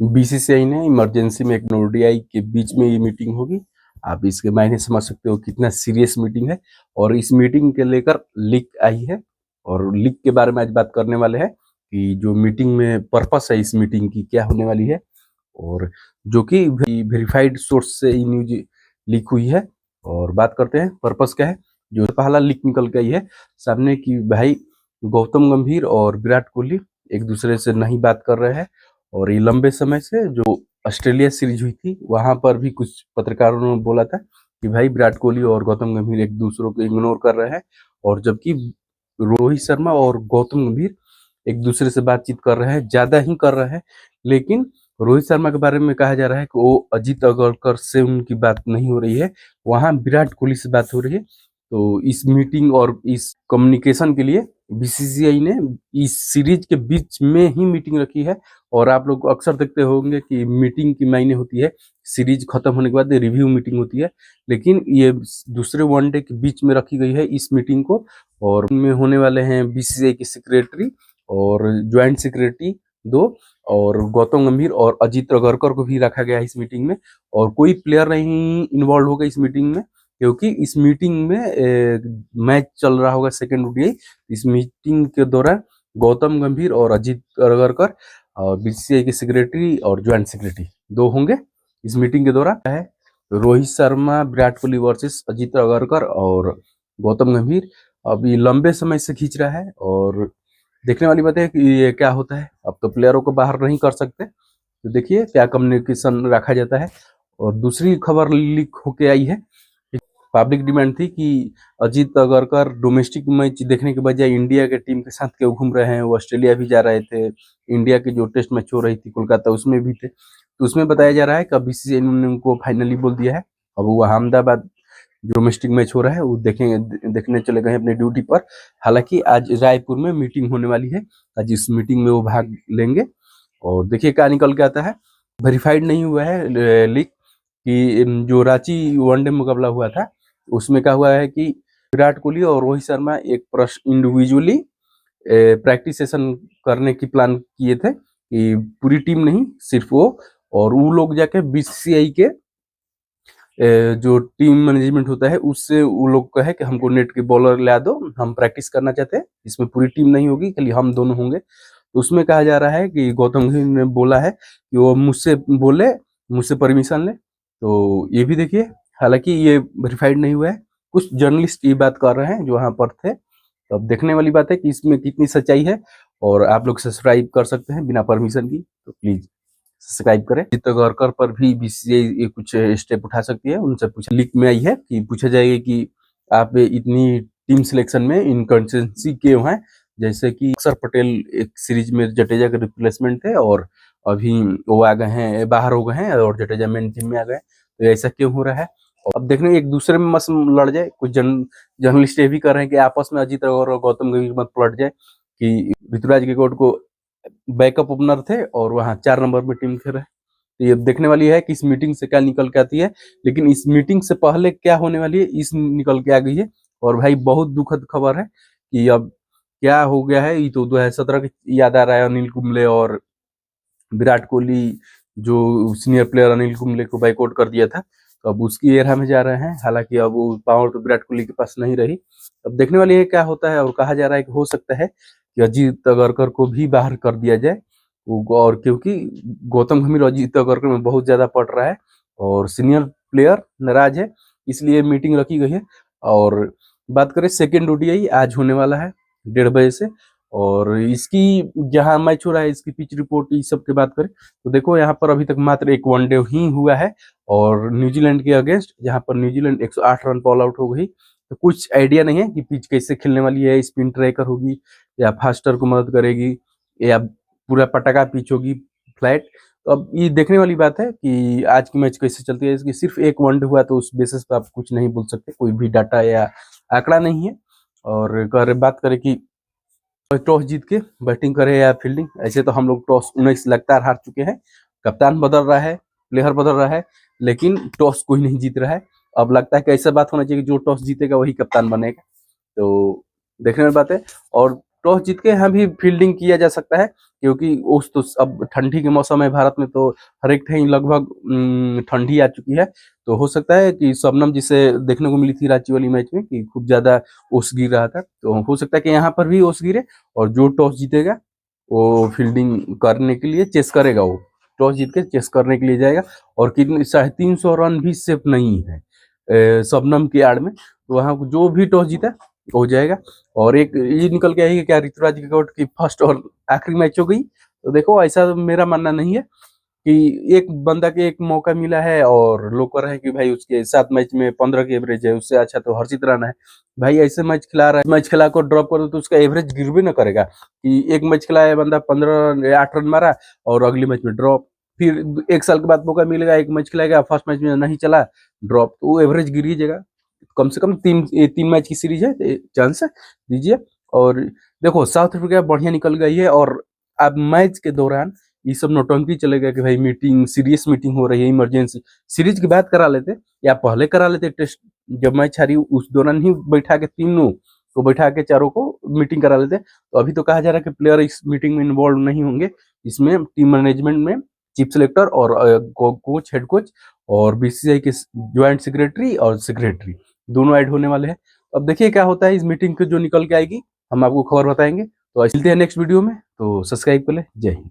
BCCI ने emergency में एक ओडीआई के बीच में ये मीटिंग होगी। आप इसके मायने समझ सकते हो कितना सीरियस मीटिंग है। और इस मीटिंग के लेकर लीक आई है और लीक के बारे में आज बात करने वाले हैं कि जो मीटिंग में पर्पस है इस मीटिंग की क्या होने वाली है, और जो कि वेरीफाइड सोर्स से ये न्यूज लीक हुई है। और बात करते हैं पर्पस क्या है। जो पहला लीक निकल के आई है सामने कि भाई गौतम गंभीर और विराट कोहली एक दूसरे से नहीं बात कर रहे हैं। और ये लंबे समय से जो ऑस्ट्रेलिया सीरीज हुई थी वहां पर भी कुछ पत्रकारों ने बोला था कि भाई विराट कोहली और गौतम गंभीर एक दूसरे को इग्नोर कर रहे हैं, और जबकि रोहित शर्मा और गौतम गंभीर एक दूसरे से बातचीत कर रहे हैं, ज्यादा ही कर रहे हैं। लेकिन रोहित शर्मा के बारे में कहा जा रहा है कि वो अजीत अग्रकर से उनकी बात नहीं हो रही है, वहां विराट कोहली से बात हो रही है। तो इस मीटिंग और इस कम्युनिकेशन के लिए बीसीसीआई ने इस सीरीज के बीच में ही मीटिंग रखी है। और आप लोग अक्सर देखते होंगे कि मीटिंग की मायने होती है सीरीज खत्म होने के बाद रिव्यू मीटिंग होती है, लेकिन ये दूसरे वनडे के बीच में रखी गई है इस मीटिंग को। और उनमें होने वाले हैं बीसीसीआई के सेक्रेटरी और ज्वाइंट सेक्रेटरी दो, और गौतम गंभीर और अजीत अगरकर को भी रखा गया है इस मीटिंग में। और कोई प्लेयर नहीं इन्वॉल्व होगा इस मीटिंग में, क्योंकि इस मीटिंग में मैच चल रहा होगा सेकेंड ओडीआई। इस मीटिंग के दौरान गौतम गंभीर और अजीत अगरकर और बीसीसीआई के सेक्रेटरी और ज्वाइंट सेक्रेटरी दो होंगे इस मीटिंग के दौरान। है रोहित शर्मा विराट कोहली वर्सेस अजीत अगरकर और गौतम गंभीर अभी लंबे समय से खींच रहा है। और देखने वाली बात है कि ये क्या होता है। अब तो प्लेयरों को बाहर नहीं कर सकते, तो देखिए क्या कम्युनिकेशन रखा जाता है। और दूसरी खबर लीक होके आई है, पब्लिक डिमांड थी कि अजीत अगरकर डोमेस्टिक मैच देखने के बजाय इंडिया के टीम के साथ क्यों घूम रहे हैं। वो ऑस्ट्रेलिया भी जा रहे थे, इंडिया की जो टेस्ट मैच हो रही थी कोलकाता उसमें भी थे। तो उसमें बताया जा रहा है कि बीसीसीआई ने उनको फाइनली बोल दिया है। अब वो अहमदाबाद जो डोमेस्टिक मैच हो रहा है वो देखने चले गए अपने ड्यूटी पर। हालांकि आज रायपुर में मीटिंग होने वाली है, आज इस मीटिंग में वो भाग लेंगे। और देखिए क्या निकल के आता है। वेरीफाइड नहीं हुआ है लीक कि जो रांची वनडे मुकाबला हुआ था उसमें क्या हुआ है कि विराट कोहली और रोहित शर्मा एक इंडिविजुअली प्रैक्टिस सेशन करने की प्लान किए थे कि पूरी टीम नहीं सिर्फ वो। और वो लोग जाके बीसीसीआई के जो टीम मैनेजमेंट होता है उससे वो लोग कहे कि हमको नेट के बॉलर ला दो, हम प्रैक्टिस करना चाहते हैं, इसमें पूरी टीम नहीं होगी, खाली हम दोनों होंगे। तो उसमें कहा जा रहा है कि गौतम गंभीर ने बोला है कि वो मुझसे बोले, मुझसे परमिशन ले। तो ये भी देखिए, हालांकि ये वेरीफाइड नहीं हुआ है, कुछ जर्नलिस्ट ये बात कर रहे हैं जो वहां पर थे। तो अब देखने वाली बात है कि इसमें कितनी सच्चाई है। और आप लोग सब्सक्राइब कर सकते हैं बिना परमिशन की, तो प्लीज सब्सक्राइब करें। अजीत अगरकर पर भी बीसीसीआई कुछ स्टेप उठा सकती है। उनसे पूछा, लीक में आई है कि पूछा जाएगा कि आप इतनी टीम सिलेक्शन में इनकंसिस्टेंसी क्यों है। जैसे कि अक्षर पटेल एक सीरीज में जडेजा के रिप्लेसमेंट थे और अभी वो आ गए हैं, बाहर हो गए हैं, और जडेजा मेन टीम में आ गए, तो ऐसा क्यों हो रहा है। और अब देखने एक दूसरे में मत लड़ जाए। कुछ जर्नलिस्ट ये भी कर रहे हैं कि आपस में अजीत अग्रकर और गौतम गंभीर मत पलट जाए कि ऋतुराज गायकवाड़ को बैकअप ओपनर थे और वहां 4 नंबर में टीम खेल रहे। तो ये देखने वाली है कि इस मीटिंग से क्या निकल के आती है। लेकिन इस मीटिंग से पहले क्या होने वाली है इस निकल के आ गई है। और भाई बहुत दुखद खबर है कि अब क्या हो गया है। ये तो 2017 की याद आ रहा है, अनिल कुंबले और विराट कोहली जो सीनियर प्लेयर अनिल कुंबले को बाइकआउट कर दिया था, तो अब उसकी एरा में जा रहे हैं। हालांकि अब वो पावर तो विराट कोहली के पास नहीं रही। अब देखने वाली है क्या होता है। और कहा जा रहा है कि हो सकता है कि अजीत अगरकर को भी बाहर कर दिया जाए। और क्योंकि गौतम गंभीर और अजीत अगरकर में बहुत ज्यादा पड़ रहा है और सीनियर प्लेयर नाराज है, इसलिए मीटिंग रखी गई है। और बात करें सेकेंड ओडीआई आज होने वाला है 1:30 बजे से। और इसकी जहां मैच हो रहा है इसकी पिच रिपोर्ट इस सब की बात करें तो देखो यहाँ पर अभी तक मात्र एक वनडे ही हुआ है और न्यूजीलैंड के अगेंस्ट, जहां पर न्यूजीलैंड 108 रन पर ऑल आउट हो गई। तो कुछ आइडिया नहीं है कि पिच कैसे खेलने वाली है, स्पिन ट्रैकर होगी या फास्टर को मदद करेगी या पूरा पटाखा पिच होगी फ्लैट। तो अब ये देखने वाली बात है कि आज की मैच कैसे चलती है। इसकी सिर्फ एक वनडे हुआ तो उस बेसिस पे आप कुछ नहीं बोल सकते, कोई भी डाटा या आंकड़ा नहीं है। और अगर बात करें कि टॉस जीत के बैटिंग करे या फील्डिंग, ऐसे तो हम लोग टॉस 19 लगातार हार चुके हैं। कप्तान बदल रहा है, प्लेयर बदल रहा है, लेकिन टॉस कोई नहीं जीत रहा है। अब लगता है कि ऐसा बात होना चाहिए कि जो टॉस जीतेगा वही कप्तान बनेगा। तो देखने वाली बात है। और टॉस जीत के यहाँ भी फील्डिंग किया जा सकता है, क्योंकि उस तो अब ठंडी के मौसम है भारत में, तो हर एक कहीं लगभग ठंडी आ चुकी है। तो हो सकता है कि शबनम जिसे देखने को मिली थी रांची वाली मैच में कि खूब ज्यादा ओस गिर रहा था, तो हो सकता है कि यहाँ पर भी ओस गिरे, और जो टॉस जीतेगा वो फील्डिंग करने के लिए चेस करेगा, वो टॉस जीत के चेस करने के लिए जाएगा। और कितने 350 रन भी सेफ नहीं है शबनम की आड़ में, तो वहाँ जो भी टॉस जीता हो जाएगा। और एक ये निकल के आई है क्या ऋतुराज गायकवाड़ की फर्स्ट और आखिरी मैच हो गई। तो देखो ऐसा मेरा मानना नहीं है कि एक बंदा के एक मौका मिला है और लोग कह रहे हैं कि भाई उसके 7 मैच में 15 की एवरेज है, उससे अच्छा तो हर्षित राणा है। भाई ऐसे मैच खिला रहा है, मैच खिला कर ड्रॉप कर दो तो उसका एवरेज गिर भी ना करेगा कि एक मैच खिलाया बंदा 15 8 रन मारा और अगले मैच में ड्रॉप, फिर 1 साल के बाद मौका मिलेगा, एक मैच खिलाएगा, फर्स्ट मैच में नहीं चला ड्रॉप, तो वो एवरेज गिर ही जाएगा। कम से कम 3 मैच की सीरीज है, चांस दीजिए। और देखो साउथ अफ्रीका बढ़िया निकल गई है, और अब मैच के दौरान ये सब नौटंकी चलेगा कि भाई मीटिंग सीरियस मीटिंग हो रही है, इमरजेंसी सीरीज की बात करा लेते या पहले करा लेते, टेस्ट जब मैच हारी उस दौरान ही बैठा के तीनों को बैठा के चारों को मीटिंग करा लेते। तो अभी तो कहा जा रहा है कि प्लेयर इस मीटिंग में इन्वॉल्व नहीं होंगे, इसमें टीम मैनेजमेंट में चीफ सेलेक्टर और कोच हेड कोच और बीसीसीआई के ज्वाइंट सेक्रेटरी और सेक्रेटरी दोनों ऐड होने वाले हैं। अब देखिए क्या होता है इस मीटिंग के जो निकल के आएगी, हम आपको खबर बताएंगे। तो मिलते हैं नेक्स्ट वीडियो में, तो सब्सक्राइब कर ले। जय हिंद।